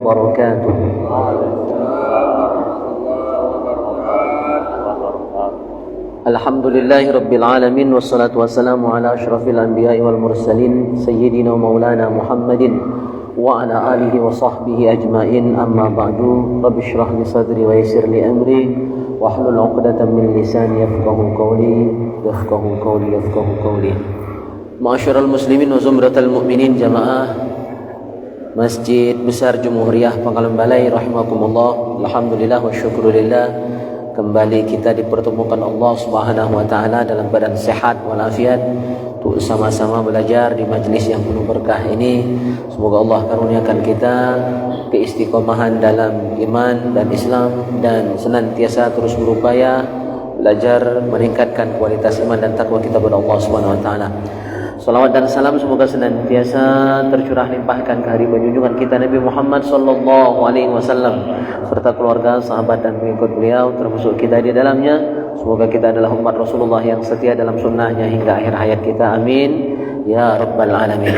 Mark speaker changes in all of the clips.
Speaker 1: وبركاته. الحمد لله رب العالمين والصلاة والسلام على أشرف الأنبياء والمرسلين سيدنا ومولانا محمد وعلى آله وصحبه أجمعين. أما بعد رب اشرح لي صدري ويسر لي أمري واحلل عقدة من لساني يفقهوا قولي. Ma'asyiral muslimin wa zumratal mu'minin, jamaah Masjid Besar Jumhuriyah Pangkalan Balai rahimakumullah. Alhamdulillah wa syukurillah, kembali kita dipertemukan Allah Subhanahu wa taala dalam badan sehat walafiat untuk sama-sama belajar di majlis yang penuh berkah ini. Semoga Allah karuniakan kita keistiqomahan dalam iman dan Islam, dan senantiasa terus berupaya belajar meningkatkan kualitas iman dan takwa kita kepada Allah Subhanahu wa taala. Salawat dan salam semoga senantiasa tercurah limpahkan ke hari junjungan kita Nabi Muhammad sallallahu alaihi wasallam serta keluarga, sahabat dan pengikut beliau, termasuk kita di dalamnya. Semoga kita adalah umat Rasulullah yang setia dalam sunnahnya hingga akhir hayat kita. Amin ya rabbal alamin.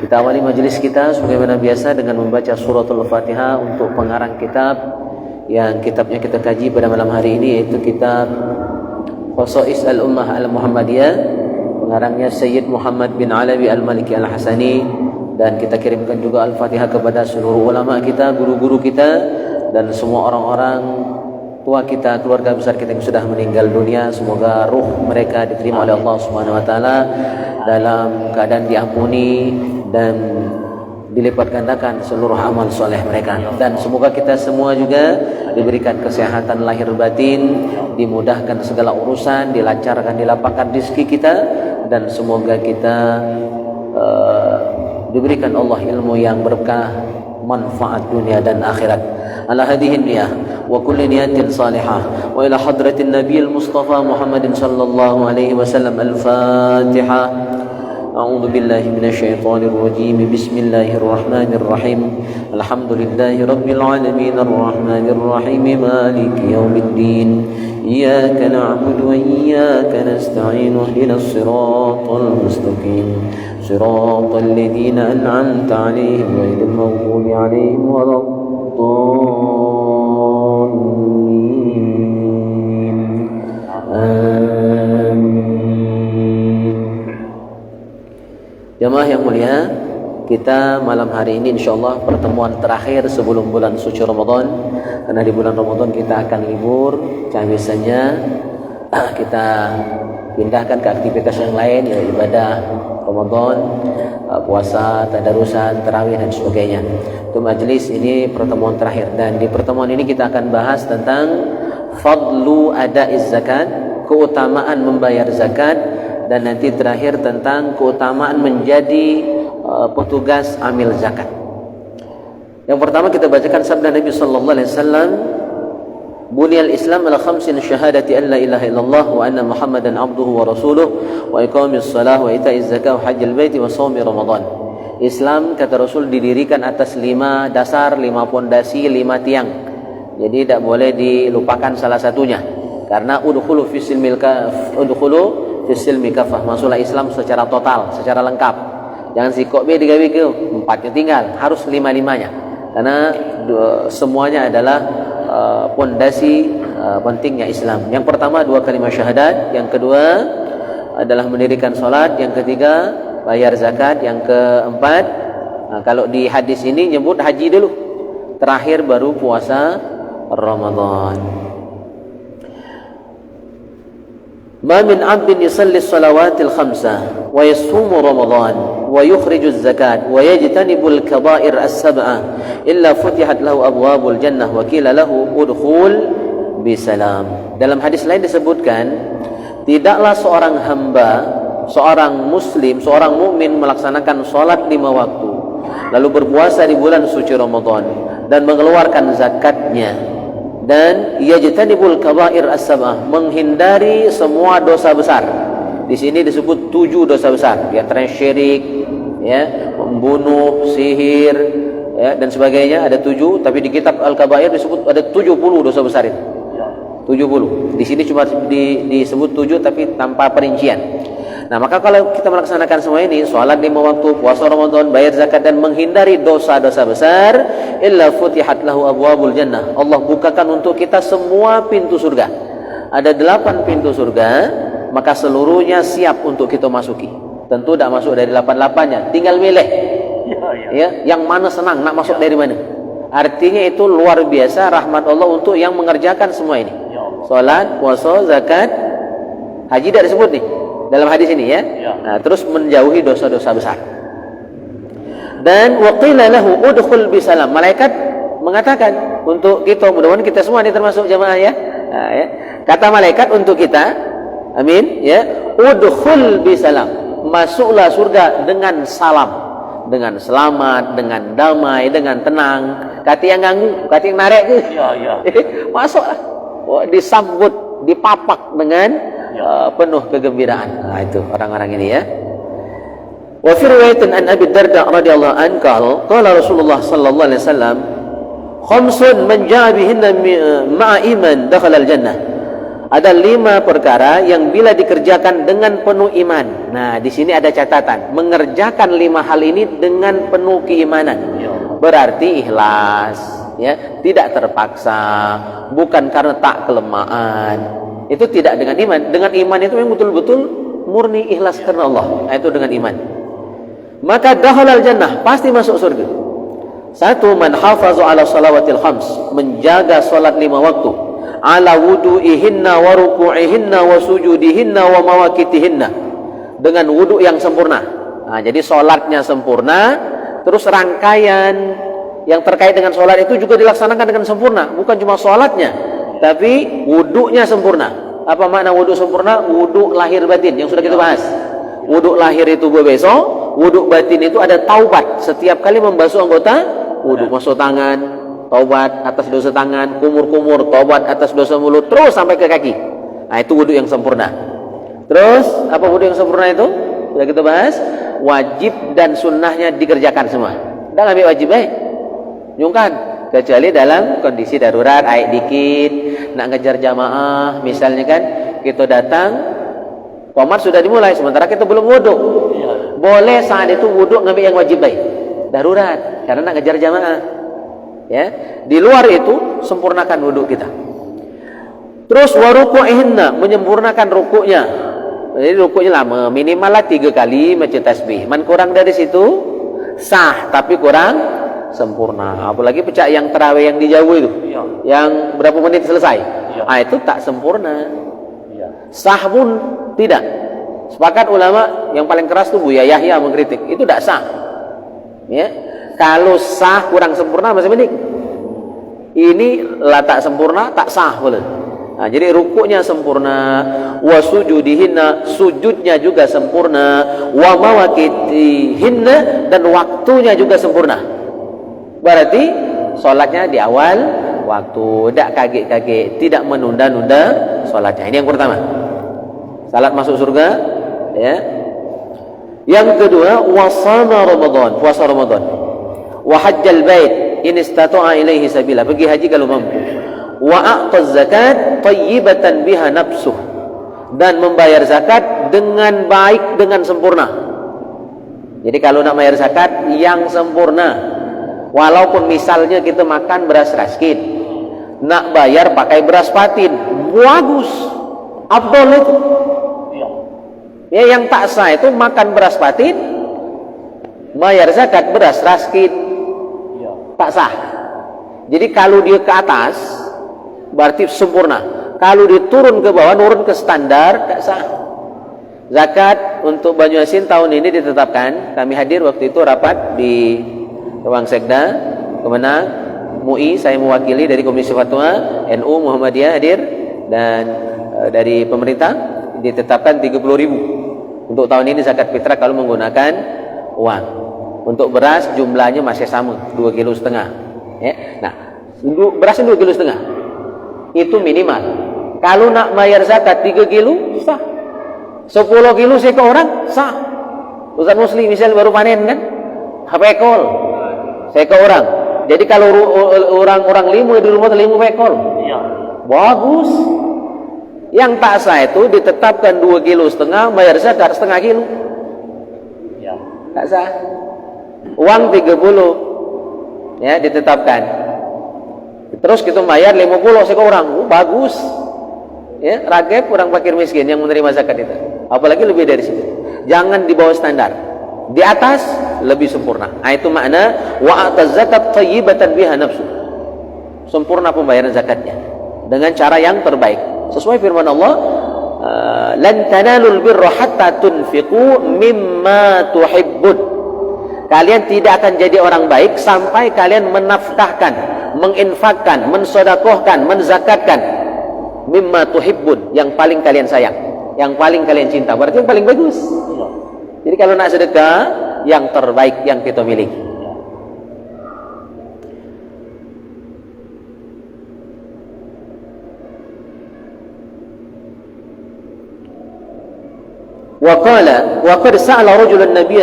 Speaker 1: Kita awali majelis kita sebagaimana biasa dengan membaca suratul Fatihah untuk pengarang kitab yang kitabnya kita kaji pada malam hari ini, yaitu kitab Khosais Al-Ummah Al-Muhammadiyah, pengarangnya Sayyid Muhammad bin Alawi Al-Maliki Al-Hasani. Dan kita kirimkan juga Al-Fatihah kepada seluruh ulama kita, guru-guru kita, dan semua orang-orang tua kita, keluarga besar kita yang sudah meninggal dunia. Semoga ruh mereka diterima oleh Allah Subhanahu wa taala dalam keadaan diampuni dan dilipat gandakan seluruh amal soleh mereka. Dan semoga kita semua juga diberikan kesehatan lahir batin, dimudahkan segala urusan, dilancarkan, dilapangkan rezeki kita, dan semoga kita diberikan Allah ilmu yang berkah, manfaat dunia dan akhirat. Ala hadhihi niyah wa kulli niyatin salihah wa ila hadratin nabiyil mustafa Muhammadin sallallahu alaihi wasallam. Al-Fatihah. أعوذ بالله من الشيطان الرجيم. بسم الله الرحمن الرحيم. الحمد لله رب العالمين الرحمن الرحيم مالك يوم الدين. إياك نعبد وإياك نستعين اهدنا الصراط المستقيم صراط الذين أنعمت عليهم غير المغضوب عليهم ولا الضالين. Jamaah yang mulia, kita malam hari ini insyaallah pertemuan terakhir sebelum bulan suci Ramadan. Karena di bulan Ramadan kita akan libur, biasanya kita pindahkan ke aktivitas yang lain, ya ibadah Ramadan, puasa, tadarusan, tarawih dan sebagainya. Untuk majelis ini pertemuan terakhir, dan di pertemuan ini kita akan bahas tentang fadlu adaiz zakat, keutamaan membayar zakat, dan nanti terakhir tentang keutamaan menjadi petugas amil zakat. Yang pertama kita bacakan sabda Nabi sallallahu alaihi wasallam, "Buniyal Islam ala khamsin syahadati an la ilaha illallah wa anna Muhammadan abduhu wa rasuluh wa iqamis shalah wa ita'iz zakah wa hajjil baiti wa shaumi Ramadan." Islam, kata Rasul, didirikan atas 5 dasar, 5 pondasi, 5 tiang. Jadi tidak boleh dilupakan salah satunya. Karena udkhulu fi silmi kafah, masuklah Islam secara total, secara lengkap. Jangan sikok be digawe ke 4-nya tinggal, harus 5-5-nya. Karena semuanya adalah pondasi pentingnya Islam. Yang pertama 2 kalimat syahadat, yang kedua adalah mendirikan salat, yang ketiga bayar zakat, yang keempat, kalau di hadis ini nyebut haji dulu, terakhir baru puasa Ramadan. ما من عبد يصلي الصلوات الخمسة ويصوم رمضان ويخرج الزكاة ويجتنب الكبائر السبعة إلا فتحت له أبواب الجنة وقيل له ادخل بسلام. Dalam hadis lain disebutkan, tidaklah seorang hamba, seorang muslim, seorang mukmin melaksanakan salat 5 waktu, lalu berpuasa di bulan suci Ramadan dan mengeluarkan zakatnya, dan yajtanibul kabair as-sab'ah, menghindari semua dosa besar. Di sini disebut 7 dosa besar, di antaranya syirik, ya, membunuh, sihir, ya, dan sebagainya. Ada 7, tapi di kitab Al-Kabair disebut ada 70 dosa besar itu. 70. Di sini cuma disebut 7 tapi tanpa perincian. Nah, maka kalau kita melaksanakan semua ini, sholat 5 waktu, puasa Ramadan, bayar zakat dan menghindari dosa-dosa besar, illa futihat lahu abwabul jannah. Allah bukakan untuk kita semua pintu surga. Ada 8 pintu surga, maka seluruhnya siap untuk kita masuki. Tentu tidak masuk dari 8-8-nya, tinggal milih. Ya, yang mana senang nak masuk dari mana. Artinya itu luar biasa rahmat Allah untuk yang mengerjakan semua ini. Salat, puasa, zakat, haji tidak disebut nih dalam hadis ini ya. Nah, terus menjauhi dosa-dosa besar. Dan waqila lahu udkhul bisalam. Malaikat mengatakan untuk kita, mudah-mudahan kita semua ini termasuk jamaah ya. Nah, ya. Kata malaikat untuk kita, amin ya, udkhul bisalam. Masuklah surga dengan salam, dengan selamat, dengan damai, dengan tenang. Kati yang ganggu, kati yang narik ke. Masuklah. Disambut, dipapak dengan penuh kegembiraan. Nah, itu orang-orang ini ya. Wa fi riwayatin an Abi Darda radhiyallahu anhu qala Rasulullah sallallahu alaihi wasallam khamsun man jaa bihinna ma'a iman dakhala al-jannah. Ada 5 perkara yang bila dikerjakan dengan penuh iman. Nah, di sini ada catatan, mengerjakan 5 hal ini dengan penuh keimanan. Berarti ikhlas, ya, tidak terpaksa, bukan karena tak kelemahan. Itu tidak dengan iman. Dengan iman itu yang betul-betul murni ikhlas karena Allah. Nah, itu dengan iman. Maka dakhalal jannah, pasti masuk surga. 1, man hafazu ala salawatil khams, menjaga salat 5 waktu, ala wudu'ihinna wa ruku'ihinna wa sujudihinna wa mawaqitihinna, dengan wudu yang sempurna. Nah, jadi salatnya sempurna, terus rangkaian yang terkait dengan sholat itu juga dilaksanakan dengan sempurna. Bukan cuma sholatnya, tapi wuduknya sempurna. Apa makna wuduk sempurna? Wuduk lahir batin yang sudah kita bahas. Wuduk lahir itu besok, wuduk batin itu ada taubat. Setiap kali membasuh anggota, wuduk masuk tangan, taubat atas dosa tangan, kumur-kumur, taubat atas dosa mulut, terus sampai ke kaki. Nah, itu wuduk yang sempurna. Terus, apa wuduk yang sempurna itu? Sudah kita bahas. Wajib dan sunnahnya dikerjakan semua. Tidak ambil wajib baik. Nyungkan, kecuali dalam kondisi darurat, air dikit, nak ngejar jamaah, misalnya kan, kita datang, qomat sudah dimulai, sementara kita belum wuduk. Boleh saat itu wuduk ngambil yang wajib baik. Darurat, karena nak ngejar jamaah. Ya, di luar itu sempurnakan wuduk kita. Terus waruku'ihinna, menyempurnakan rukuknya. Jadi rukuknya lama, minimal lah 3 kali macam tasbih. Man kurang dari situ sah, tapi kurang sempurna. Apalagi pecah yang tarawih yang dijauh itu, yang berapa menit selesai. Ah, itu tak sempurna. Sah pun tidak. Sepakat ulama yang paling keras tuh Buya Yahya mengkritik, itu tidak sah. Ya, kalau sah kurang sempurna masih mending. Ini lah tak sempurna, tak sah boleh. Nah, jadi rukuknya sempurna, wa sujudihinna, sujudnya juga sempurna, wa mawaqitihinna, dan waktunya juga sempurna. Berarti sholatnya di awal waktu, tidak kaget-kaget, tidak menunda-nunda sholatnya. Ini yang pertama. Salat masuk surga, ya. Yang kedua, wasana Ramadan, puasa Ramadan. Wa hajjal bait in istata'a ilaihi sabila, pergi haji kalau mampu. Wa a'taz zakat tayyibatan biha nafsuh, dan membayar zakat dengan baik, dengan sempurna. Jadi kalau nak bayar zakat yang sempurna, walaupun misalnya kita makan beras raskin, nak bayar pakai beras patin, bagus, afdol itu. Ya, yang tak sah itu makan beras patin, bayar zakat beras raskin, tak sah. Jadi kalau dia ke atas berarti sempurna. Kalau diturun ke bawah, turun ke standar, tak sah. Zakat untuk Banyuasin tahun ini ditetapkan. Kami hadir waktu itu rapat di ruang sekda Kemenang MUI. Saya mewakili dari Komisi Fatwa NU Muhammadiyah hadir, dan dari pemerintah ditetapkan 30.000 untuk tahun ini zakat fitrah kalau menggunakan uang. Untuk beras jumlahnya masih sama, 2,5 kilo. Ya. Nah, berasnya 2,5 kilo. Itu minimal. Kalau nak bayar zakat 3 kilo sah, 10 kilo ke orang sah. Ustaz Muslim misal baru panen kan, pekol ke orang. Jadi kalau orang-orang 5 di rumah 5 pekol, bagus. Yang tak sah itu ditetapkan 2,5 kilo, bayar zakat setengah kilo.
Speaker 2: Ya.
Speaker 1: Tak sah. Uang 30, ya ditetapkan. Terus kita bayar 50 seorang, bagus. Ya, ragib orang fakir miskin yang menerima zakat itu. Apalagi lebih dari situ. Jangan di bawah standar. Di atas lebih sempurna. Nah, itu makna wa ataz zakat thayyibatan biha nafsu. Sempurna pembayaran zakatnya dengan cara yang terbaik. Sesuai firman Allah, lan tanalul birra hatta tunfiqu mimma tuhibbun. Kalian tidak akan jadi orang baik sampai kalian menafkahkan, menginfakkan, mensedekahkan, menzakatkan mimma tuhibbun, yang paling kalian sayang, yang paling kalian cinta. Berarti yang paling bagus. Jadi kalau nak sedekah, yang terbaik yang kita miliki. wa qad sa'ala rajulun Nabi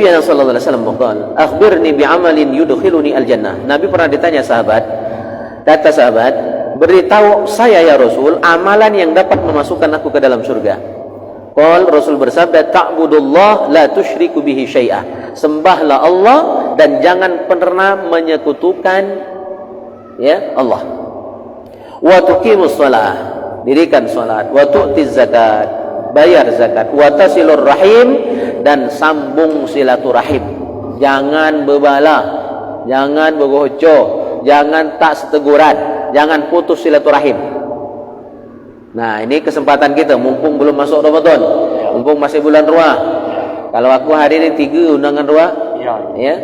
Speaker 1: sallallahu alaihi wasallam qala akhbirni bi'amalin yudkhiluni al-jannah. Nabi pernah ditanya sahabat, kata sahabat, beritahu saya ya Rasul amalan yang dapat memasukkan aku ke dalam surga. Qal, Rasul bersabda, ta'budullah la tusyriku bihi syai'ah. Sembahlah Allah dan jangan pernah menyekutukan ya Allah. Wa tuqimus shalah, dirikan salat, wa tu'tiz zakat, bayar zakat, wa tasilur rahim, dan sambung silaturahim. Jangan bebala, jangan begoco, jangan tak seteguran, jangan putus silaturahim. Nah, ini kesempatan kita, mumpung belum masuk Ramadan, mumpung masih bulan Ruah. Kalau aku hari ini 3 undangan Ruah, ya,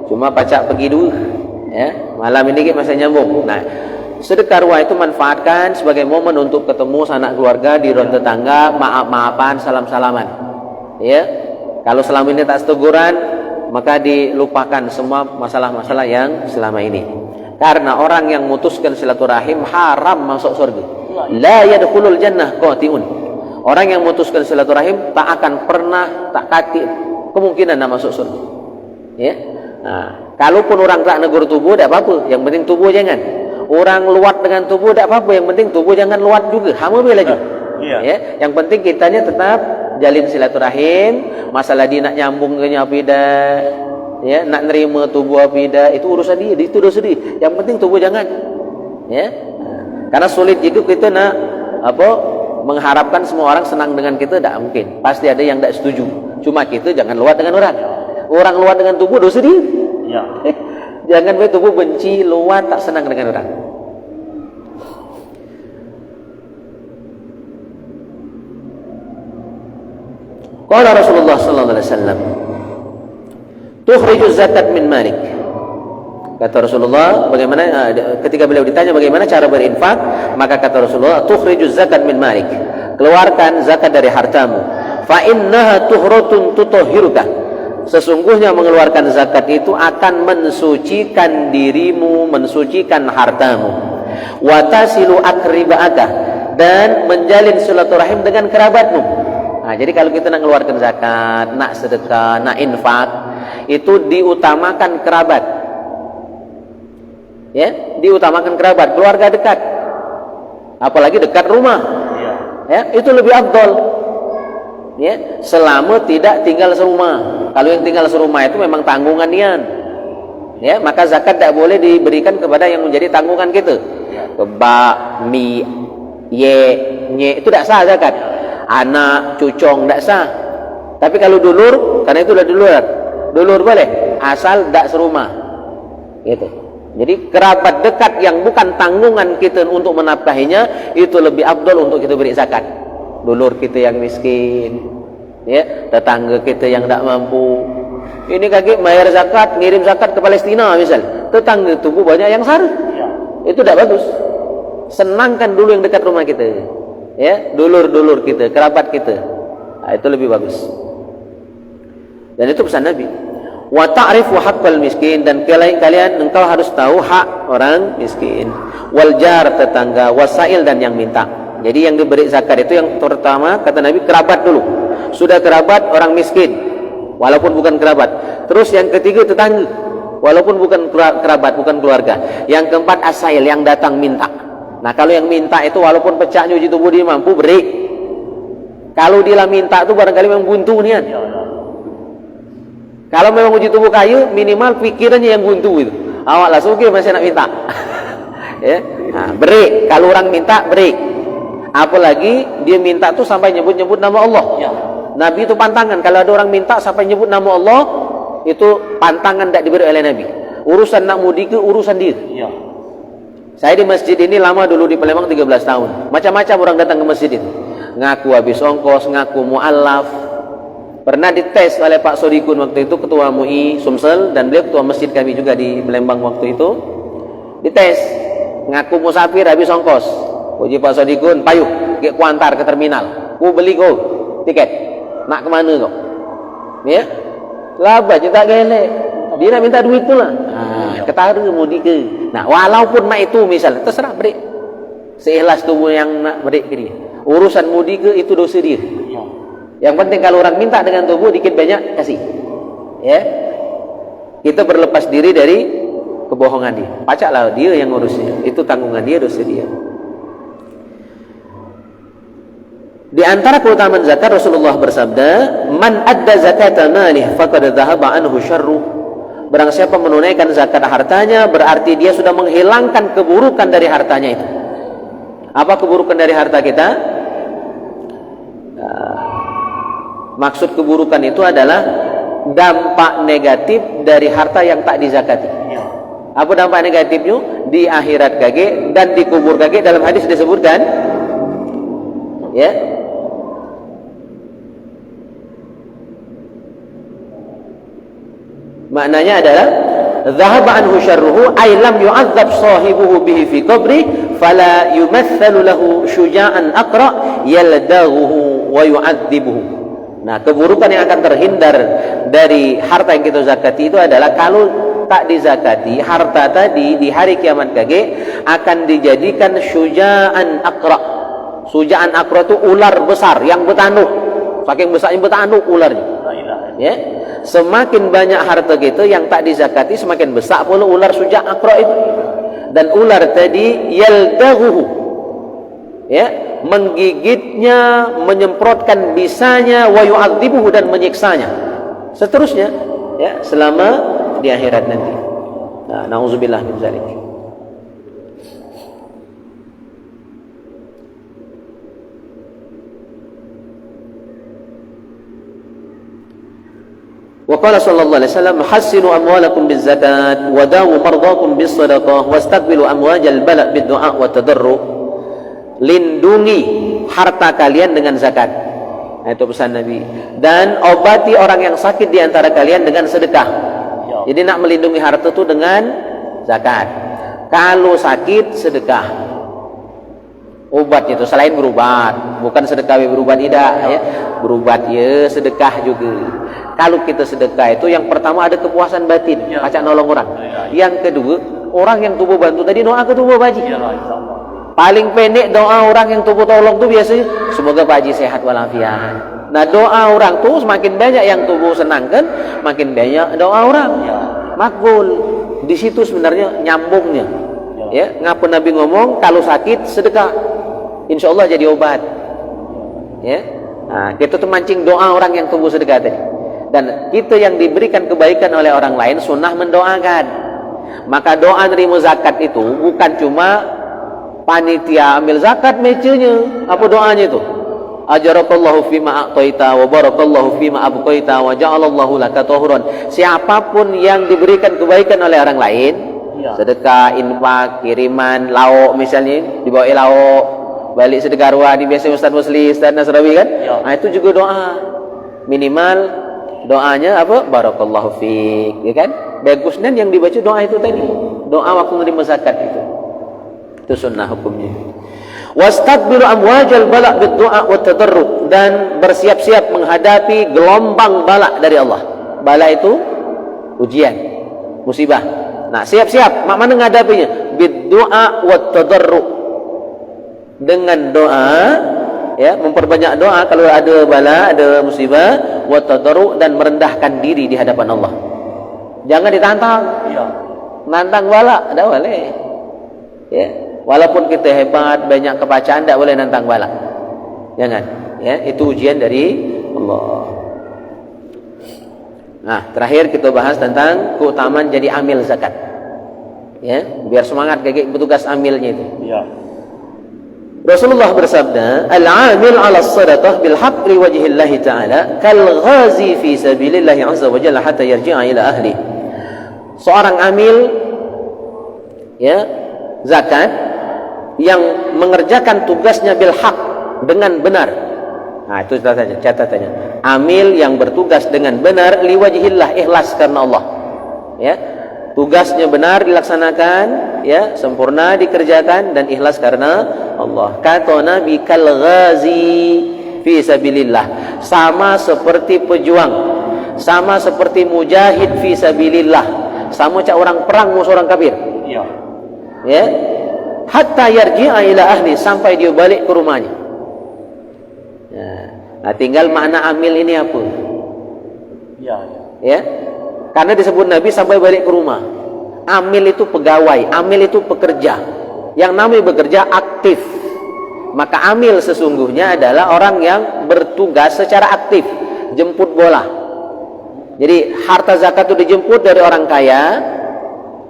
Speaker 1: cuma pacak pergi 2, ya, malam ini kita masih nyambung. Nah, sedekah Ruah itu manfaatkan sebagai momen untuk ketemu sanak keluarga, di ruang tetangga, maaf-maafan, salam-salaman. Ya, kalau selama ini tak seteguran, maka dilupakan semua masalah-masalah yang selama ini. Karena orang yang memutuskan silaturahim haram masuk surga. La yadkhulul jannah qati'un. Orang yang memutuskan silaturahim tak akan pernah, tak kati kemungkinan nak masuk surga. Ya. Nah, kalaupun orang tak negur tubuh tak apa-apa, yang penting tubuh jangan. Orang luat dengan tubuh tak apa-apa, yang penting tubuh jangan luat juga. Hama bela juga. Ya, yang penting kitanya tetap jalin silaturahim. Masalah dia nak nyambung ke nyapida, ya, nak nerima tubuh apida, itu urusan dia, itu dosa dia. Yang penting tubuh jangan. Ya. Karena sulit hidup kita nak mengharapkan semua orang senang dengan kita, tak mungkin. Pasti ada yang tak setuju. Cuma kita jangan luat dengan orang. Orang luat dengan tubuh dosa dia. Ya. Jangan tubuh benci, luat, tak senang dengan orang. Qala Rasulullah sallallahu alaihi wasallam, "Tukhriju zakat min malik." Kata Rasulullah, bagaimana ketika beliau ditanya bagaimana cara berinfak, maka kata Rasulullah, "Tukhriju zakat min malik." Keluarkan zakat dari hartamu. Fa innaha tuhratun tutahhiruka. Sesungguhnya mengeluarkan zakat itu akan mensucikan dirimu, mensucikan hartamu. Wa tasilu aqribaka, dan menjalin silaturahim dengan kerabatmu. Nah, jadi kalau kita nak mengeluarkan zakat, nak sedekah, nak infak, itu diutamakan kerabat. Ya, diutamakan kerabat, keluarga dekat. Apalagi dekat rumah. Ya, itu lebih afdal. Ya, selama tidak tinggal serumah. Kalau yang tinggal serumah itu memang tanggungan dia. Ya, maka zakat tidak boleh diberikan kepada yang menjadi tanggungan kita. Keba, mi, ye, nye, itu tidak sah zakat. Anak, cucong tidak sah. Tapi kalau dulur, karena itu sudah dulur boleh, asal tidak serumah. Gitu. Jadi kerabat dekat yang bukan tanggungan kita untuk menafkahinya, itu lebih afdal untuk kita beri zakat. Dulur kita yang miskin, ya, tetangga kita yang tak mampu. Ini kaki bayar zakat, ngirim zakat ke Palestina misal, tetangga itu banyak yang sar. Itu tidak bagus. Senangkan dulu yang dekat rumah kita, ya, dulur-dulur kita, kerabat kita. Nah, itu lebih bagus. Dan itu pesan Nabi. Wa ta'rifu haqqal miskin, dan kalian engkau harus tahu hak orang miskin. Wal jar, tetangga, wasail, dan yang minta. Jadi yang diberi zakat itu yang terutama kata Nabi kerabat dulu. Sudah kerabat, orang miskin walaupun bukan kerabat. Terus yang ketiga tetangga walaupun bukan kerabat, bukan keluarga. Yang keempat asail, yang datang minta. Nah, kalau yang minta itu walaupun pecah nyuci tubuh dia mampu break. Kalau dia lah minta itu barangkali memang buntu nian.
Speaker 2: Ya.
Speaker 1: Kalau memang uji tubuh kayu, minimal pikirannya yang buntu itu. Awak lah suki masih nak minta. Ya, nah, break. Kalau orang minta break. Apalagi dia minta tuh sampai nyebut-nyebut nama Allah.
Speaker 2: Ya.
Speaker 1: Nabi itu pantangan. Kalau ada orang minta sampai nyebut nama Allah, itu pantangan tidak diberi oleh Nabi. Urusan nak mudi ke urusan dia.
Speaker 2: Ya.
Speaker 1: Saya di masjid ini lama dulu di Palembang 13 tahun. Macam-macam orang datang ke masjid itu. Ngaku habis ongkos, ngaku mu'alaf. Pernah dites oleh Pak Sodikun waktu itu, ketua MUI Sumsel, dan beliau ketua masjid kami juga di Palembang waktu itu. Dites, ngaku musafir habis ongkos. Puji Pak Sodikun, payuh, ku antar ke terminal. Ku beli kau tiket. Nak kemana kau? Ya, laba je tak gelek. Dia nak minta duit tu lah. Ketara mudi ke. Nah, walaupun nak itu misalnya, terserah break. Seikhlas tubuh yang nak break ke dia. Urusan mudi ke itu dosa dia.
Speaker 2: Ya.
Speaker 1: Yang penting kalau orang minta dengan tubuh dikit banyak kasih. Ya. Kita berlepas diri dari kebohongan dia. Pacaklah dia yang ngurusnya. Itu tanggungan dia, dosa dia. Di antara keutamaan zakat Rasulullah bersabda, "Man adda zakata malih faqad dhahaba anhu syarru." Barang siapa menunaikan zakat hartanya, berarti dia sudah menghilangkan keburukan dari hartanya itu. Apa keburukan dari harta kita? Maksud keburukan itu adalah dampak negatif dari harta yang tak dizakati.
Speaker 2: Ya.
Speaker 1: Apa dampak negatifnya? Di akhirat kage dan dikubur kage, dalam hadis disebutkan. Ya. Maknanya adalah dhahaba anhu syarruhu ay lam yu'adzab sahibuhu bihi fi qabri fala yumathalu lahu syuja'an aqra yaldaghuhu wa yu'adzibuhu. Nah, keburukan yang akan terhindar dari harta yang kita zakati itu adalah kalau tak dizakati, harta tadi di hari kiamat kage akan dijadikan syuja'an aqra. Syuja'an aqra itu ular besar yang bertanduk. Saking besarnya bertanduk ularnya. Ya. Semakin banyak harta kita yang tak dizakati, semakin besar pula ular syuja' aqra itu. Dan ular tadi yaldaghuhu, ya, menggigitnya, menyemprotkan bisanya, wa yu'adzibuhu, dan menyiksanya. Seterusnya, ya, selama di akhirat nanti. Nah, nauzubillah min zalik. Wa qala sallallahu alaihi wasallam, hassinu amwalakum bizakat wa dawu mardakum bisadaqah wastaqbilu amwajal bala biddu'a wa tadarru. Lindungi harta kalian dengan zakat. Nah, itu pesan Nabi. Dan obati orang yang sakit di antara kalian dengan sedekah. Jadi nak melindungi harta itu dengan zakat. Kalau sakit, sedekah. Obat itu selain berubat, bukan sedekah berubat tidak, ya. Berubat ya, sedekah juga. Kalau kita sedekah itu yang pertama ada kepuasan batin, pacak nolong orang. Yang kedua, orang yang tubuh bantu tadi doa ke tubuh Pak Haji. Paling pendek doa orang yang tubuh tolong tu biasanya semoga Pak Haji sehat walafiat. Nah, doa orang tu semakin banyak yang tubuh senangkan, makin banyak doa orang. Makbul. Di situ sebenarnya nyambungnya. Ya, ngapa Nabi ngomong kalau sakit sedekah, insyaallah jadi obat. Ya. Nah, kita tuh mancing doa orang yang tubuh sedekah tadi. Dan kita yang diberikan kebaikan oleh orang lain sunnah mendoakan. Maka doa nerima zakat itu bukan cuma panitia ambil zakat mecenya. Apa doanya itu? Ajarakallahu fima a'taita wa barakallahu fima abqaita wa ja'alallahu laka tahuran. Siapapun yang diberikan kebaikan oleh orang lain, sedekah, infak, kiriman, lauk misalnya, dibawa lauk, balik sedekah arwah, di biasa Ustaz Musli, Ustaz Nasrawi kan? Nah, itu juga doa. Minimal doanya apa? Barakallahu fiik, ya kan? Bagusnya yang dibaca doa itu tadi. Doa waktu menerima zakat itu. Itu sunnah hukumnya. Wastaqbilu amwajal bala' bid-du'a wa tadarruk, dan bersiap-siap menghadapi gelombang bala dari Allah. Bala itu ujian, musibah. Nah, siap-siap mak mana menghadapinya? Bid-du'a wa tadarruk. Dengan doa, ya, memperbanyak doa kalau ada bala, ada musibah, wa tadarruk, dan merendahkan diri di hadapan Allah. Jangan ditantang. Nantang bala, tak boleh. Ya. Walaupun kita hebat, banyak kebacaan, tidak boleh nantang bala. Jangan. Ya, itu ujian dari Allah. Nah, terakhir kita bahas tentang keutamaan jadi amil zakat. Ya, biar semangat kayak petugas amilnya itu.
Speaker 2: Ya.
Speaker 1: Rasulullah bersabda, "Al-'amil 'ala as-sadaqah bil haqq li wajhi Allah ta'ala kal ghazi fi sabilillah 'azza wa jalla hatta yarji'a ila ahli." Seorang amil ya, zakat yang mengerjakan tugasnya bil haqq dengan benar. Nah, itu catatannya. Amil yang bertugas dengan benar li wajhillah, ikhlas karena Allah. Ya. Tugasnya benar dilaksanakan, ya, sempurna dikerjakan dan ikhlas karena Allah. Kata Nabi kal ghazi fi sabilillah, sama seperti pejuang, sama seperti mujahid fi sabilillah, sama macam orang perang musuh orang kafir.
Speaker 2: Ya.
Speaker 1: Ya. Hatta yarji'a ila ahli, sampai dia balik ke rumahnya. Ya. Nah, tinggal makna amil ini apa?
Speaker 2: Ya.
Speaker 1: Ya. Karena disebut Nabi sampai balik ke rumah. Amil itu pegawai, amil itu pekerja. Yang namanya bekerja aktif. Maka amil sesungguhnya adalah orang yang bertugas secara aktif, jemput bola. Jadi harta zakat itu dijemput dari orang kaya,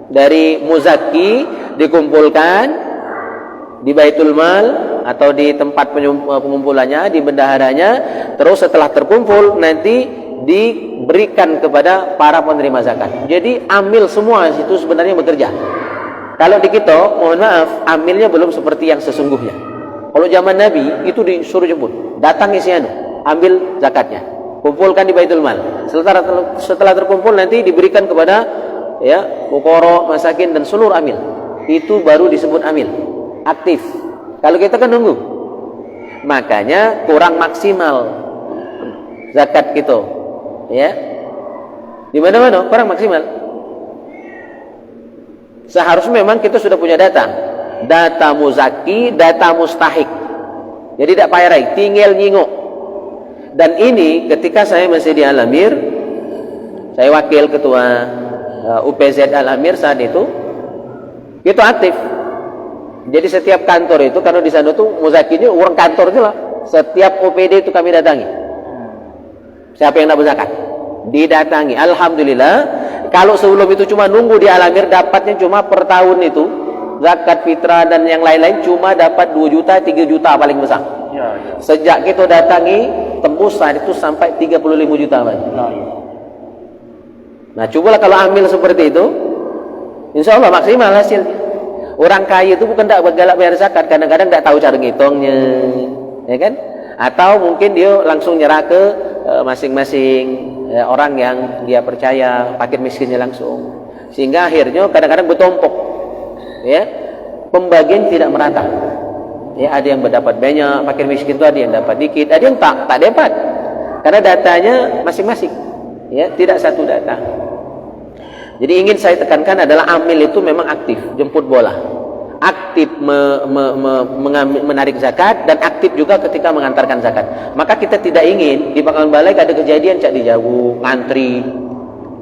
Speaker 1: dari muzaki, dikumpulkan di Baitul Mal atau di tempat pengumpulannya, di bendaharanya. Terus setelah terkumpul nanti diberikan kepada para penerima zakat. Jadi amil semua itu sebenarnya bekerja. Kalau di kita, mohon maaf, amilnya belum seperti yang sesungguhnya. Kalau zaman Nabi itu disuruh jemput, datang isianu, ambil zakatnya, kumpulkan di Baitul Mal. Setelah terkumpul nanti diberikan kepada ya fuqara, masakin dan seluruh amil. Itu baru disebut amil, aktif. Kalau kita kan nunggu, makanya kurang maksimal zakat kita. Ya, di mana-mana kurang maksimal. Seharusnya memang kita sudah punya data muzaki, data mustahik. Jadi tidak payah lagi, tinggal nyingok. Dan ini ketika saya masih di Al-Amir, saya wakil ketua UPZ Al-Amir saat itu aktif. Jadi setiap kantor itu, karena di sana tuh muzakinya orang kantor itu lah, setiap OPD itu kami datangi. Siapa yang nak berzakat? Didatangi. Alhamdulillah. Kalau sebelum itu cuma nunggu di Al-Amir, dapatnya cuma per tahun itu zakat fitrah dan yang lain-lain cuma dapat 2 juta, 3 juta paling besar.
Speaker 2: Ya.
Speaker 1: Sejak kita datangi, tembus saat itu sampai 35 juta. Nah, cobalah kalau ambil seperti itu, insya Allah maksimal hasilnya. Orang kaya itu bukan tak galak bayar zakat, kadang-kadang tak tahu cara ngitungnya, ya kan? Atau mungkin dia langsung nyerah ke masing-masing orang yang dia percaya, fakir miskinnya langsung, sehingga akhirnya kadang-kadang bertumpuk, ya, pembagian tidak merata. Ya, ada yang mendapat banyak, fakir miskin itu ada yang dapat dikit, ada yang tak dapat, karena datanya masing-masing, ya, tidak satu data. Jadi ingin saya tekankan adalah amil itu memang aktif, jemput bola, aktif menarik zakat, dan aktif juga ketika mengantarkan zakat. Maka kita tidak ingin di Pangkalan Balai ada kejadian cak di jauh ngantri,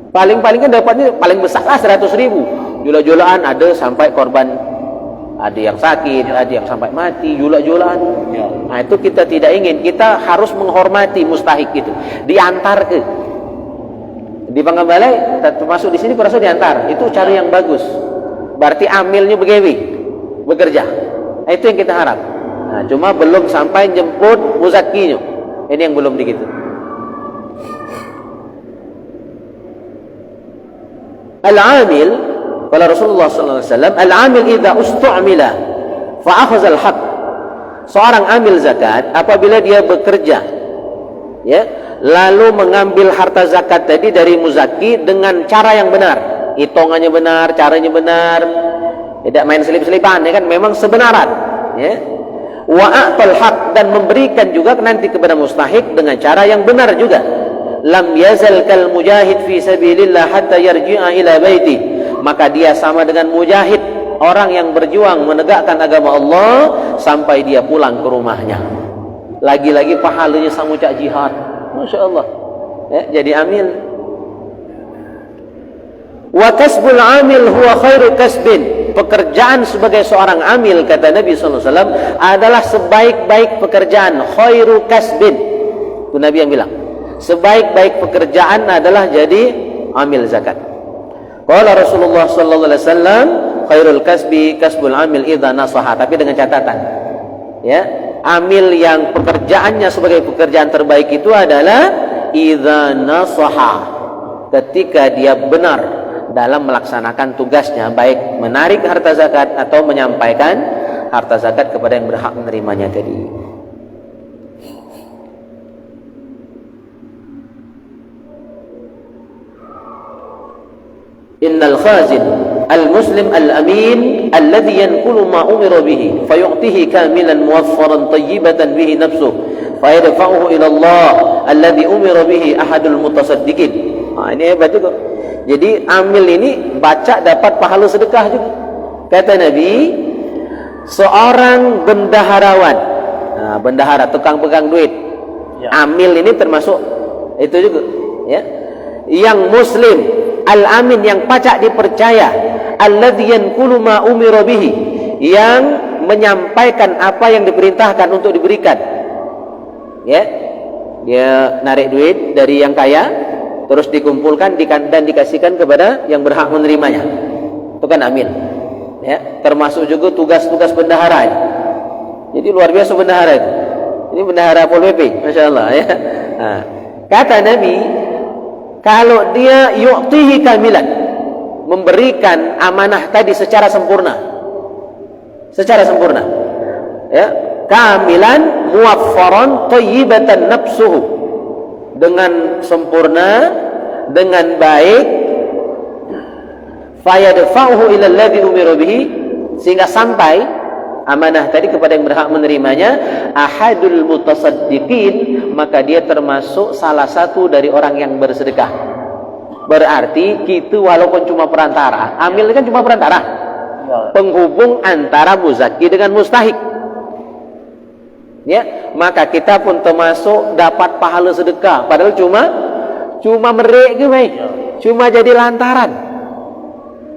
Speaker 1: paling-paling kan dapatnya paling besar lah 100.000. Jula-julaan ada sampai korban, ada yang sakit, ada yang sampai mati, jula-julaan.
Speaker 2: Ya.
Speaker 1: Nah, itu kita tidak ingin. Kita harus menghormati mustahik itu, diantar ke di Pangkalan Balai, termasuk di sini kurasa diantar. Itu cara yang bagus. Berarti amilnya bekerja. Nah, itu yang kita harap. Nah, cuma belum sampai jemput muzakinya. Ini yang belum begitu. Al-amil, kata Rasulullah sallallahu alaihi wasallam, al-amil idza ustu'mila fa akhadha al-haqq. Seorang amil zakat apabila dia bekerja, ya, lalu mengambil harta zakat tadi dari muzaki dengan cara yang benar, hitungannya benar, caranya benar, tidak main selip-selipan, ya kan, memang sebenaran, ya. Wa a'tal haq, dan memberikan juga nanti kepada mustahik dengan cara yang benar juga. Lam yazal kal mujahid fi sabilillah hatta yarji'a ila baiti, maka dia sama dengan mujahid, orang yang berjuang menegakkan agama Allah sampai dia pulang ke rumahnya. Lagi-lagi pahalanya sama cak jihad. Masya Allah, ya, jadi amil. Wa kasbul amil huwa khairu kasbin, pekerjaan sebagai seorang amil, kata Nabi SAW, adalah sebaik-baik pekerjaan. Khairu kasbin, itu Nabi yang bilang, sebaik-baik pekerjaan adalah jadi amil zakat. Qala Rasulullah sallallahu alaihi wasallam, khairul kasbi kasbul amil idza nasaha, tapi dengan catatan, ya, amil yang pekerjaannya sebagai pekerjaan terbaik itu adalah idza nasaha, ketika dia benar dalam melaksanakan tugasnya, baik menarik harta zakat atau menyampaikan harta zakat kepada yang berhak menerimanya tadi. Innal khazin al-muslim al-amin alladhi yanqulu ma umira bihi fayu'tihi kamilan muwaffaran tayyibatan bihi nafsuhu fayadfa'uhu ila Allah alladhi umira bihi ahadul mutasaddiqin. Ini hebat juga. Jadi amil ini baca dapat pahala sedekah juga. Kata Nabi, seorang bendaharawan, bendahara, tukang pegang duit, ya, amil ini termasuk itu juga, ya. Yang muslim, al-amin, yang pacak dipercaya, alladzi yanqulu ma umira bihi, yang menyampaikan apa yang diperintahkan untuk diberikan. Ya. Dia narik duit dari yang kaya, terus dikumpulkan dan dikasihkan kepada yang berhak menerimanya. Itu kan amin. Ya, termasuk juga tugas-tugas bendahara ini. Jadi luar biasa bendahara itu. Ini bendahara Pol PP, Masya Allah, ya. Kata Nabi, kalau dia yu'tihi kamilan, memberikan amanah tadi secara sempurna, ya, kamilan muwaffaran tayyibatan nafsuhu, dengan sempurna, dengan baik, fayadfa'uhu ila alladhi umira bihi, sehingga sampai amanah tadi kepada yang berhak menerimanya, ahadul mutasaddiqin, maka dia termasuk salah satu dari orang yang bersedekah. Berarti kita walaupun cuma perantara, amil kan cuma perantara, penghubung antara muzaki dengan mustahik, ya, maka kita pun termasuk dapat pahala sedekah, padahal cuma merik ke baik, cuma jadi lantaran.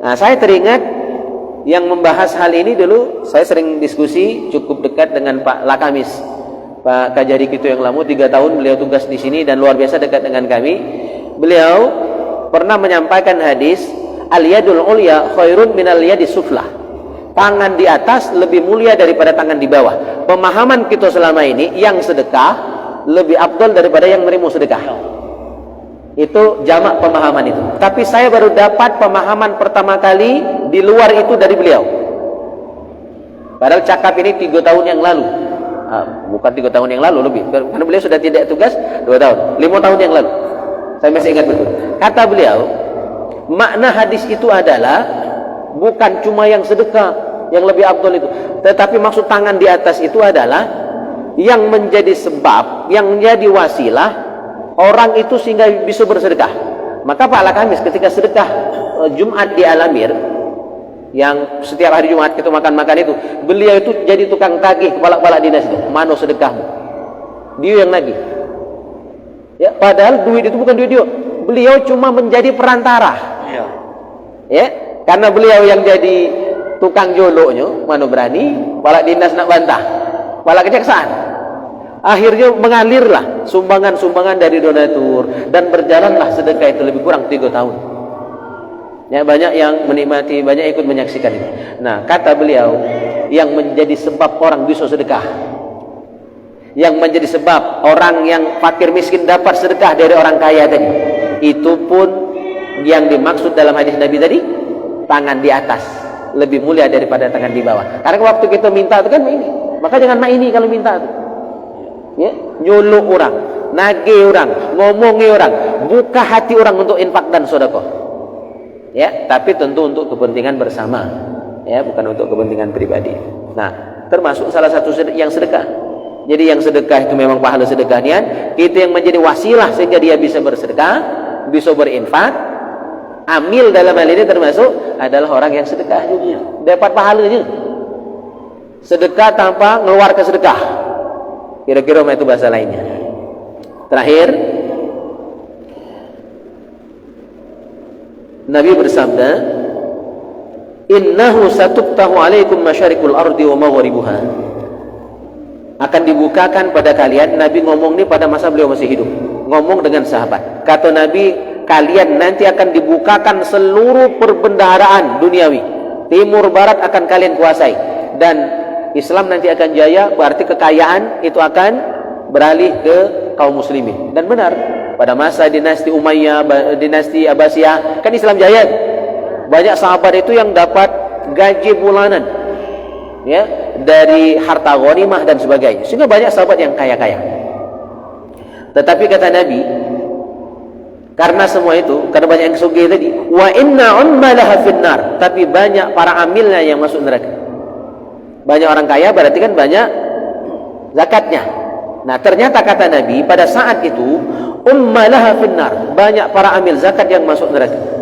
Speaker 1: Nah, saya teringat yang membahas hal ini dulu, saya sering diskusi cukup dekat dengan Pak Lakamis, Pak Kajari Kito yang lama, 3 tahun beliau tugas di sini dan luar biasa dekat dengan kami. Beliau pernah menyampaikan hadis, al-yadul ulya khairun minal yadis suflah, tangan di atas lebih mulia daripada tangan di bawah. Pemahaman kita selama ini, yang sedekah lebih afdal daripada yang menerima sedekah. Itu jamak pemahaman itu. Tapi saya baru dapat pemahaman pertama kali di luar itu dari beliau. Padahal cakap ini 3 tahun yang lalu. Bukan 3 tahun yang lalu, lebih. Karena beliau sudah tidak tugas 2 tahun. 5 tahun yang lalu. Saya masih ingat betul. Kata beliau, makna hadis itu adalah bukan cuma yang sedekah yang lebih afdal itu, tetapi maksud tangan di atas itu adalah yang menjadi sebab, yang menjadi wasilah orang itu sehingga bisa bersedekah. Maka Pak Lakamis ketika sedekah Jumat di Alamir, yang setiap hari Jumat kita makan-makan itu, beliau itu jadi tukang tagih kepala-kepala dinas itu, mano sedekahmu, dia yang nagih, ya, padahal duit itu bukan duit dia, beliau cuma menjadi perantara, ya, karena beliau yang jadi tukang joloknya, mana berani kepala dinas nak bantah, kepala kejaksaan. Akhirnya mengalirlah sumbangan-sumbangan dari donatur, dan berjalanlah sedekah itu lebih kurang 3 tahun. Ya, banyak yang menikmati, banyak ikut menyaksikan itu. Nah, kata beliau, yang menjadi sebab orang bisa sedekah, yang menjadi sebab orang yang fakir miskin dapat sedekah dari orang kaya tadi, itu pun yang dimaksud dalam hadis Nabi tadi, tangan di atas lebih mulia daripada tangan di bawah. Karena waktu kita minta itu kan ini, maka jangan main ini kalau minta itu. Ya, nyolok orang, nagih orang, ngomongi orang, buka hati orang untuk infak dan sedekah. Ya, tapi tentu untuk kepentingan bersama, ya, bukan untuk kepentingan pribadi. Nah, termasuk salah satu yang sedekah. Jadi yang sedekah itu memang pahala sedekahnya, kita yang menjadi wasilah sehingga dia bisa bersedekah, bisa berinfak. Amil dalam hal ini termasuk adalah orang yang sedekah juga, dapat pahala juga. Sedekah tanpa ngeluar ke sedekah. Kira-kira itu bahasa lainnya. Terakhir, Nabi bersabda, innahu satuftahu alaikum masyarikul ardi wa maghribuha. Akan dibukakan pada kalian. Nabi ngomong ini pada masa beliau masih hidup, ngomong dengan sahabat. Kata Nabi, kalian nanti akan dibukakan seluruh perbendaharaan duniawi, timur barat akan kalian kuasai, dan Islam nanti akan jaya. Berarti kekayaan itu akan beralih ke kaum muslimin. Dan benar, pada masa dinasti Umayyah, dinasti Abbasiyah, kan Islam jaya. Banyak sahabat itu yang dapat gaji bulanan, ya, dari harta ghanimah dan sebagainya, sehingga banyak sahabat yang kaya-kaya. Tetapi kata Nabi, karena semua itu, karena banyak yang sugih tadi, wa inna ummalaha finnar, tapi banyak para amilnya yang masuk neraka. Banyak orang kaya berarti kan banyak zakatnya. Nah, ternyata kata Nabi, pada saat itu ummalaha finnar, banyak para amil zakat yang masuk neraka.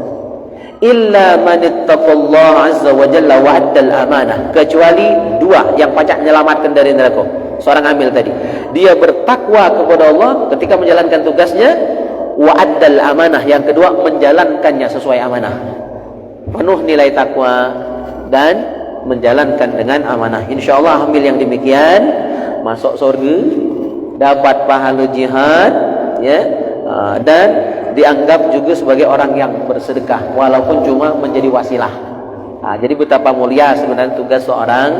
Speaker 1: Illa man ittaqallaha azza wa jalla wa addal amanah, kecuali dua yang pacak menyelamatkan dari neraka. Seorang amil tadi, dia bertakwa kepada Allah ketika menjalankan tugasnya, wa addal amanah, yang kedua menjalankannya sesuai amanah, penuh nilai takwa dan menjalankan dengan amanah. Insyaallah amil yang demikian masuk surga, dapat pahala jihad, ya, dan dianggap juga sebagai orang yang bersedekah walaupun cuma menjadi wasilah. Jadi betapa mulia sebenarnya tugas seorang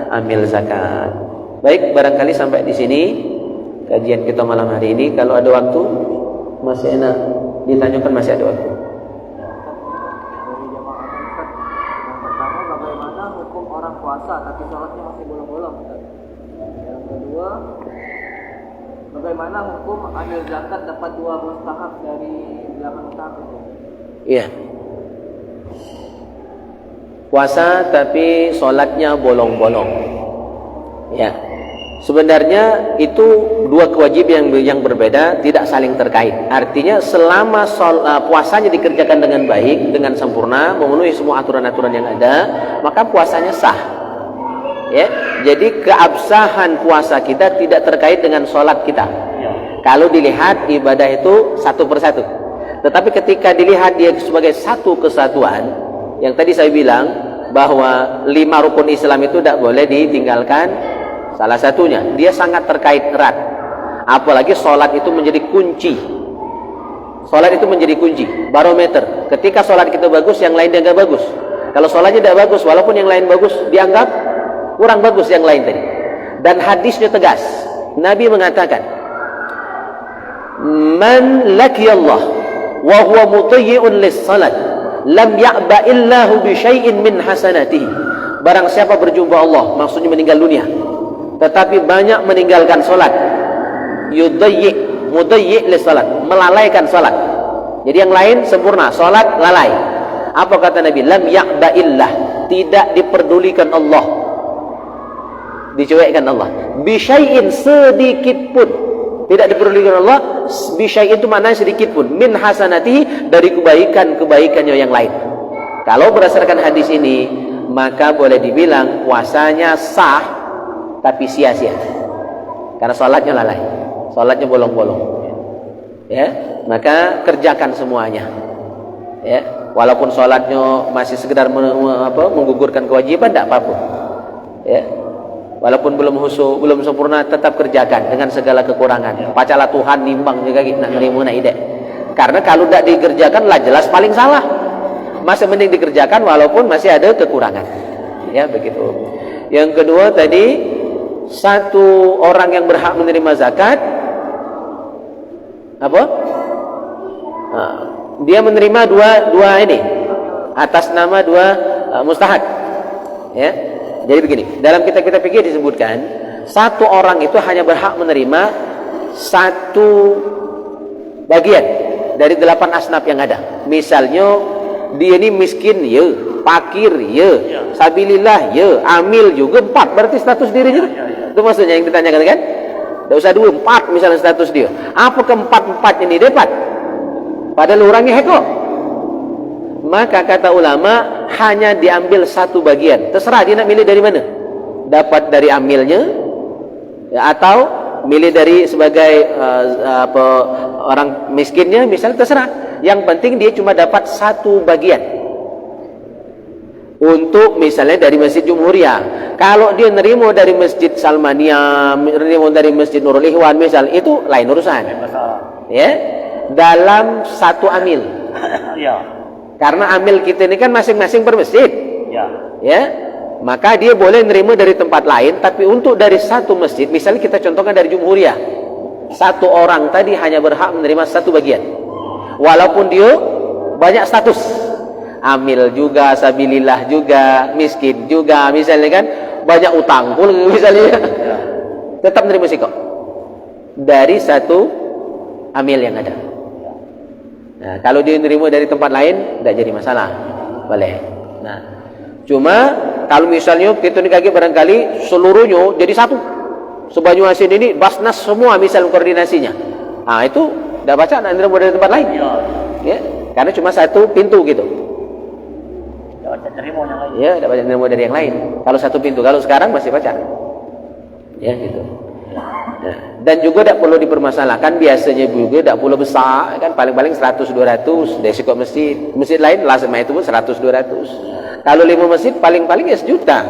Speaker 1: amil zakat. Baik, barangkali sampai di sini kajian kita malam hari ini. Kalau ada waktu masih enak ditanyakan, masih ada waktu.
Speaker 3: Dari jamaah Ustaz, yang pertama, bagaimana hukum orang puasa tapi sholatnya masih bolong-bolong, Ustaz? Yang kedua, bagaimana hukum amil zakat dapat 2 mustahab dari 8 mustahab itu?
Speaker 1: Iya. Puasa tapi sholatnya bolong-bolong. Ya. Sebenarnya itu dua kewajiban yang berbeda, tidak saling terkait. Artinya selama puasanya dikerjakan dengan baik, dengan sempurna, memenuhi semua aturan-aturan yang ada, maka puasanya sah. Ya, jadi keabsahan puasa kita tidak terkait dengan sholat kita. Kalau dilihat ibadah itu satu persatu. Tetapi ketika dilihat dia sebagai satu kesatuan, yang tadi saya bilang bahwa 5 rukun Islam itu tidak boleh ditinggalkan salah satunya. Dia sangat terkait erat. Apalagi sholat itu menjadi kunci. Sholat itu menjadi kunci, barometer. Ketika sholat kita bagus, yang lain dianggap bagus. Kalau sholatnya tidak bagus, walaupun yang lain bagus, dianggap kurang bagus yang lain tadi. Dan hadisnya tegas. Nabi mengatakan, man laqiyallah wa huwa mutayyi'un lis-salat lam ya'ba illahu bi syai'in min hasanatihi. Barang siapa berjumpa Allah, maksudnya meninggal dunia, tetapi banyak meninggalkan salat, mudayyi' lis-salat, melalaikan salat. Jadi yang lain sempurna, salat lalai. Apa kata Nabi? Lam ya'ba illah, tidak diperdulikan Allah, dicuekkan Allah. Bi syai'in, sedikit pun tidak diperdulikan Allah. Bisyai itu maknanya sedikit pun, min hasanatihi, dari kebaikan-kebaikannya yang lain. Kalau berdasarkan hadis ini, maka boleh dibilang puasanya sah tapi sia-sia, karena sholatnya lalai, sholatnya bolong-bolong. Ya, maka kerjakan semuanya. Ya, walaupun sholatnya masih sekedar menggugurkan kewajiban, tidak apa-apa. Ya, walaupun belum khusyuk, belum sempurna, tetap kerjakan dengan segala kekurangan. Pacalah Tuhan nimbang juga nak nerima nak ide. Karena kalau tidak dikerjakan lah jelas paling salah. Masih mending dikerjakan walaupun masih ada kekurangan. Ya, begitu. Yang kedua tadi, satu orang yang berhak menerima zakat, apa? Dia menerima dua ini atas nama 2 mustahak. Ya. Jadi begini, dalam kitab-kitab fikih disebutkan, satu orang itu hanya berhak menerima 1 bagian dari 8 asnaf yang ada. Misalnya dia ini miskin, ya, fakir, ya, sabilillah, ya, amil juga 4, berarti status dirinya. Itu maksudnya yang ditanyakan kan? Tidak usah 2, 4 misalnya status dia. Apakah 4 ini dapat? Padahal orangnya heko. Maka kata ulama, hanya diambil 1 bagian. Terserah dia nak milih dari mana. Dapat dari amilnya, ya, atau milih dari sebagai orang miskinnya, misalnya, terserah. Yang penting dia cuma dapat 1 bagian. untuk misalnya dari Masjid Jumhuriyah. Kalau dia nerimo dari Masjid Salmania, nerimo dari Masjid Nurul Ikhwan misal, itu lain urusan. Ya, dalam satu amil.
Speaker 2: Ya.
Speaker 1: Karena amil kita ini kan masing-masing per masjid.
Speaker 2: Ya.
Speaker 1: Ya, maka dia boleh nerimo dari tempat lain, tapi untuk dari satu masjid, misalnya kita contohkan dari Jumhuriyah, satu orang tadi hanya berhak menerima satu bagian, walaupun dia banyak status, amil juga, sabilillah juga, miskin juga, misalnya kan, banyak utang pun misalnya, tetap menerima siko dari satu amil yang ada. Nah, kalau dia menerima dari tempat lain, tidak jadi masalah, boleh. Nah, cuma kalau misalnya kita ni kaget barangkali seluruhnya jadi satu, Sebanyuasin ini Basnas semua misal koordinasinya, itu dah baca nak menerima dari tempat lain. Ya, karena cuma satu pintu gitu.
Speaker 2: Baca terima yang lain.
Speaker 1: Ya, dapat menerima dari yang lain. Kalau satu pintu, kalau sekarang masih baca. Ya, gitu. Nah, dan juga tidak perlu dipermasalahkan, biasanya juga tidak perlu besar kan, paling-paling 100-200 dari sikap masjid lain lah sama itu pun 100-200. Kalau 5 masjid paling-paling ya 1 juta,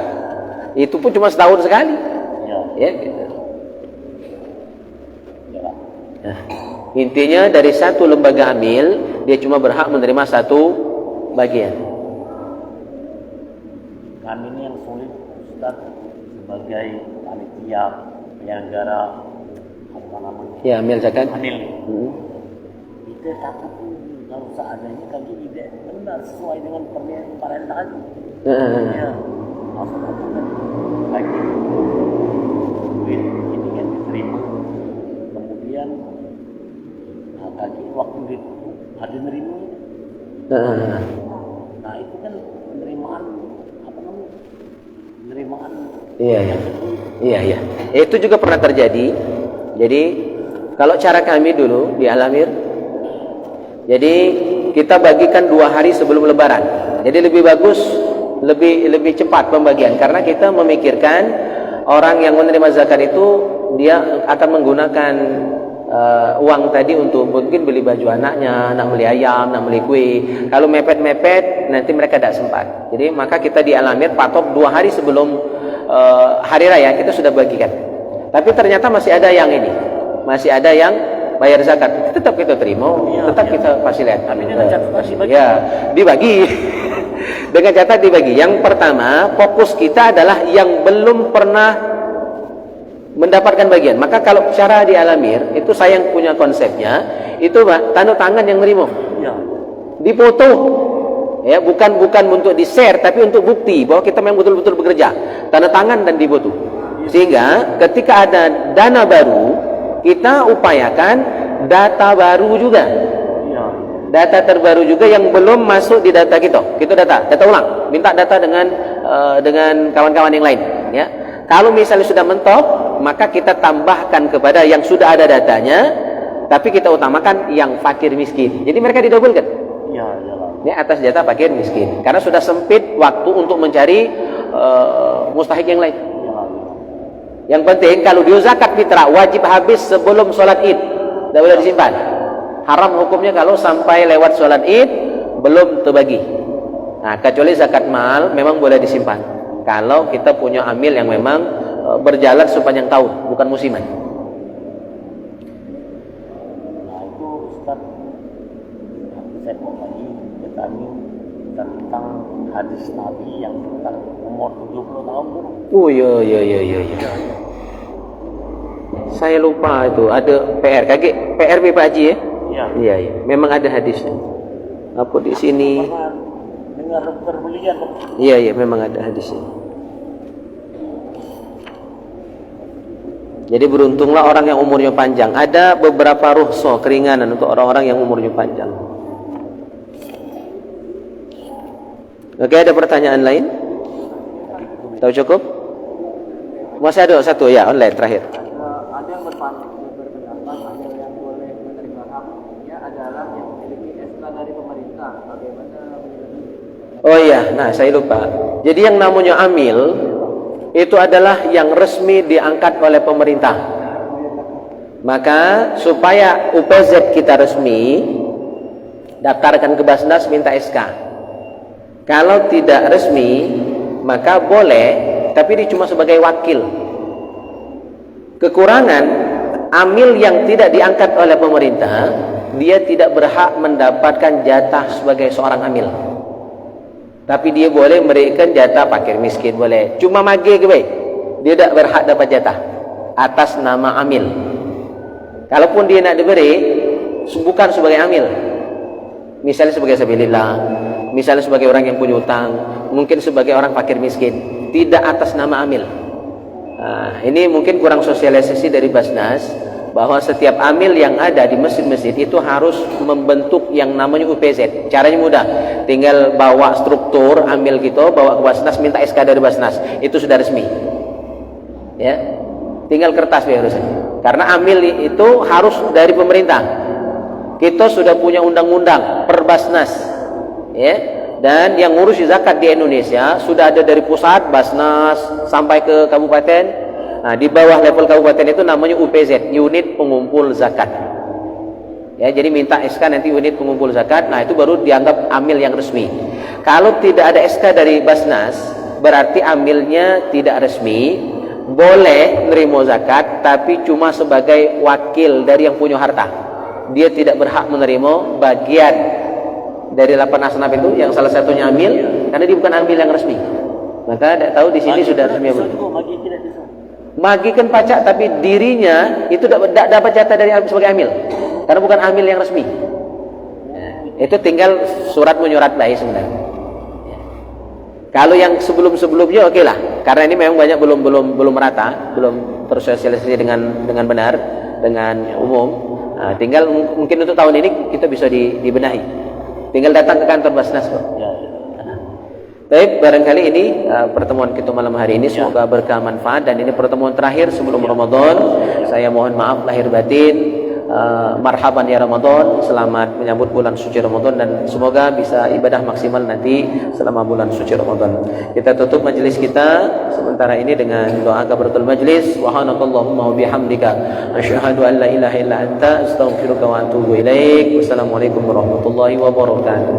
Speaker 1: itu pun cuma setahun sekali. Ya, gitu. Nah, intinya dari satu lembaga amil dia cuma berhak menerima satu bagian.
Speaker 2: Kami ini yang sulit, Ustaz, sebagai panitia penyelenggara apa namanya?
Speaker 1: Ya, amil zakat.
Speaker 2: Amil. Kita takut kalau seadanya kami tidak benar sesuai dengan perintah itu. Ya, maksudnya kan lagi duit ini kan diterima, kemudian kaki waktu itu ada nerima. Nah itu kan penerimaan apa namanya? Penerimaan.
Speaker 1: Iya, iya. Iya, iya. Itu juga pernah terjadi. Jadi kalau cara kami dulu di Al-Amir, jadi kita bagikan 2 hari sebelum Lebaran. Jadi lebih bagus, lebih cepat pembagian, karena kita memikirkan orang yang menerima zakat itu dia akan menggunakan uang tadi untuk mungkin beli baju anaknya, nak beli ayam, nak beli kue. Kalau mepet-mepet nanti mereka tidak sempat. Jadi maka kita di Al-Amir patok 2 hari sebelum hari raya kita sudah bagikan. Tapi ternyata masih ada yang ini, masih ada yang bayar zakat, tetap kita terima, tetap kita pasti lihat.
Speaker 2: Tapi dengan catatan dibagi.
Speaker 1: Ya, dibagi. Dengan catatan dibagi. Yang pertama, fokus kita adalah yang belum pernah mendapatkan bagian. Maka kalau cara di Al-Amir itu saya yang punya konsepnya, itu tanda tangan yang nerima.
Speaker 2: Ya.
Speaker 1: Dipoto. Ya, bukan untuk di-share tapi untuk bukti bahwa kita memang betul-betul bekerja. Tanda tangan dan dipoto. Sehingga ketika ada dana baru, kita upayakan data baru juga. Data terbaru juga yang belum masuk di data kita. Kita data ulang. Minta data dengan kawan-kawan yang lain, ya. Kalau misalnya sudah mentok, maka kita tambahkan kepada yang sudah ada datanya, tapi kita utamakan yang fakir miskin. Jadi mereka didobelkan. Ya, atas jatah fakir miskin. Karena sudah sempit waktu untuk mencari mustahik yang lain. Yang penting kalau dia zakat fitrah wajib habis sebelum sholat Id, tidak boleh disimpan. Haram hukumnya kalau sampai lewat sholat Id belum terbagi. Nah, kecuali zakat mal memang boleh disimpan. Kalau kita punya amil yang memang berjalan sepanjang tahun, bukan musiman.
Speaker 2: Nah itu Ustaz, saya mau lagi bertanya tentang hadis Nabi yang tentang umur 70 tahun dulu.
Speaker 1: Oh iya. Saya lupa itu ada PR kaget PR Pak Haji ya. Iya. Memang ada hadisnya. Apa di sini?
Speaker 2: Pernah dengar berbelian.
Speaker 1: Iya, memang ada hadisnya. Jadi beruntunglah orang yang umurnya panjang. Ada beberapa rukhsah keringanan untuk orang-orang yang umurnya panjang. Oke, ada pertanyaan lain? Tahu cukup? Masih ada satu ya, online terakhir.
Speaker 3: Ada yang berpendapat ada yang boleh menerima haknya adalah yang memiliki SK dari pemerintah. Bagaimana?
Speaker 1: Oh iya, nah saya lupa. Jadi yang namanya amil itu adalah yang resmi diangkat oleh pemerintah. Maka supaya UPZ kita resmi, daftarkan ke Basnas minta SK. Kalau tidak resmi maka boleh, tapi dia cuma sebagai wakil. Kekurangan, amil yang tidak diangkat oleh pemerintah, dia tidak berhak mendapatkan jatah sebagai seorang amil. Tapi dia boleh memberikan jatah fakir miskin, boleh. Cuma mage ke baik, dia tidak berhak dapat jatah atas nama amil. Kalaupun dia nak diberi, bukan sebagai amil, misalnya sebagai sabilillah, misalnya sebagai orang yang punya utang, mungkin sebagai orang fakir miskin, tidak atas nama amil. Nah, ini mungkin kurang sosialisasi dari Basnas, bahwa setiap amil yang ada di masjid-masjid itu harus membentuk yang namanya UPZ. Caranya mudah, tinggal bawa struktur amil gitu, bawa ke Basnas, minta SK dari Basnas, itu sudah resmi. Ya, tinggal kertas harusnya. Karena amil itu harus dari pemerintah. Kita sudah punya undang-undang Perbasnas, ya. Dan yang ngurus zakat di Indonesia sudah ada dari pusat Basnas sampai ke kabupaten. Nah, di bawah level kabupaten itu namanya UPZ, unit pengumpul zakat. Ya, jadi minta SK nanti unit pengumpul zakat. Nah, itu baru dianggap amil yang resmi. Kalau tidak ada SK dari Basnas, berarti amilnya tidak resmi. Boleh nerima zakat, tapi cuma sebagai wakil dari yang punya harta. Dia tidak berhak menerima bagian dari 8 asnaf itu, yang salah satunya amil, karena dia bukan amil yang resmi. Maka tidak tahu di sini sudah resmi apa. Magi kan pacak, tapi dirinya itu tidak dapat jatah dari sebagai amil, karena bukan amil yang resmi. Itu tinggal surat menyurat baik sebenarnya. Kalau yang sebelum-sebelumnya oke lah, karena ini memang banyak belum merata, belum tersosialisasi dengan benar, dengan umum. Nah, tinggal mungkin untuk tahun ini kita bisa dibenahi. Tinggal datang ke kantor Basnas kok. Baik, barangkali ini pertemuan kita malam hari ini semoga berkah manfaat, dan ini pertemuan terakhir sebelum Ramadan. Saya mohon maaf lahir batin. Marhaban ya Ramadan, selamat menyambut bulan suci Ramadan, dan semoga bisa ibadah maksimal nanti selama bulan suci Ramadan. Kita tutup majelis kita sementara ini dengan doa kafaratul majlis. Subhanakallahumma wa bihamdika asyhadu an la ilaha illa anta astaghfiruka wa atubu ilaik. Wassalamualaikum warahmatullahi wabarakatuh.